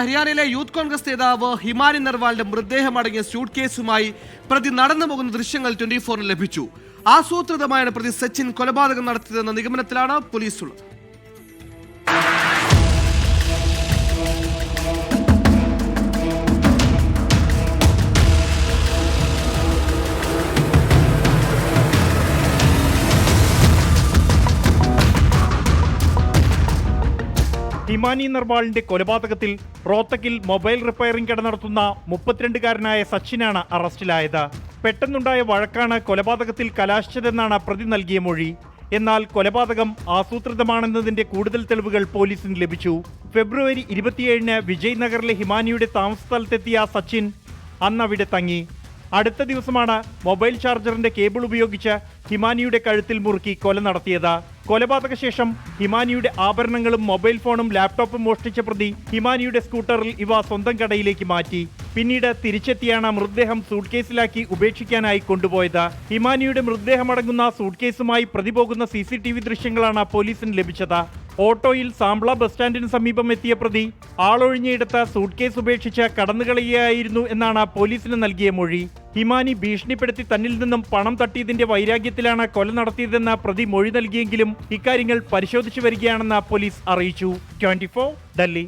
ഹരിയാനയിലെ യൂത്ത് കോൺഗ്രസ് നേതാവ് ഹിമാനി നർവാളിന്റെ മൃതദേഹം അടങ്ങിയ സ്യൂട്ട് കേസുമായി പ്രതി നടന്നു പോകുന്ന ദൃശ്യങ്ങൾ 24-ന് ലഭിച്ചു. ആസൂത്രിതമായാണ് പ്രതി സച്ചിൻ കൊലപാതകം നടത്തിയതെന്ന നിഗമനത്തിലാണ് പോലീസ് ഉള്ളത്. ഹിമാനി നർവാളിന്റെ കൊലപാതകത്തിൽ റോത്തക്കിൽ മൊബൈൽ റിപ്പയറിംഗ് കട നടത്തുന്ന 32-കാരനായ സച്ചിനാണ് അറസ്റ്റിലായത്. പെട്ടെന്നുണ്ടായ വഴക്കാണ് കൊലപാതകത്തിൽ കലാശിച്ചതെന്നാണ് പ്രതി നൽകിയ മൊഴി. എന്നാൽ കൊലപാതകം ആസൂത്രിതമാണെന്നതിന്റെ കൂടുതൽ തെളിവുകൾ പോലീസിന് ലഭിച്ചു. ഫെബ്രുവരി 27-ന് വിജയ് നഗറിലെ ഹിമാനിയുടെ താമസ സ്ഥലത്തെത്തിയ സച്ചിൻ അന്ന് അവിടെ തങ്ങി. അടുത്ത ദിവസമാണ് മൊബൈൽ ചാർജറിന്റെ കേബിൾ ഉപയോഗിച്ച് ഹിമാനിയുടെ കഴുത്തിൽ മുറുക്കി കൊല നടത്തിയത്. കൊലപാതക ശേഷം ഹിമാനിയുടെ ആഭരണങ്ങളും മൊബൈൽ ഫോണും ലാപ്ടോപ്പും മോഷ്ടിച്ച പ്രതി ഹിമാനിയുടെ സ്കൂട്ടറിൽ ഇവ സ്വന്തം കടയിലേക്ക് മാറ്റി. പിന്നീട് തിരിച്ചെത്തിയാണ് മൃതദേഹം സൂട്ട്കേസിലാക്കി ഉപേക്ഷിക്കാനായി കൊണ്ടുപോയത്. ഹിമാനിയുടെ മൃതദേഹമടങ്ങുന്ന സൂട്ട്കേസുമായി പ്രതി പോകുന്ന CCTV ദൃശ്യങ്ങളാണ് പോലീസിന് ലഭിച്ചത്. ഓട്ടോയിൽ സാംബ്ല ബസ് സ്റ്റാൻഡിന് സമീപം എത്തിയ പ്രതി ആളൊഴിഞ്ഞയിടത്ത് സൂട്ട്കേസ് ഉപേക്ഷിച്ച് കടന്നുകളയുകയായിരുന്നു എന്നാണ് പോലീസിന് നൽകിയ മൊഴി. ഹിമാനി ഭീഷണിപ്പെടുത്തി തന്നിൽ നിന്നും പണം തട്ടിയതിന്റെ വൈരാഗ്യത്തിലാണ് കൊല നടത്തിയതെന്ന് പ്രതി മൊഴി നൽകിയെങ്കിലും ഇക്കാര്യങ്ങൾ പരിശോധിച്ചു വരികയാണെന്ന് പോലീസ് അറിയിച്ചു. 24 ഡൽഹി.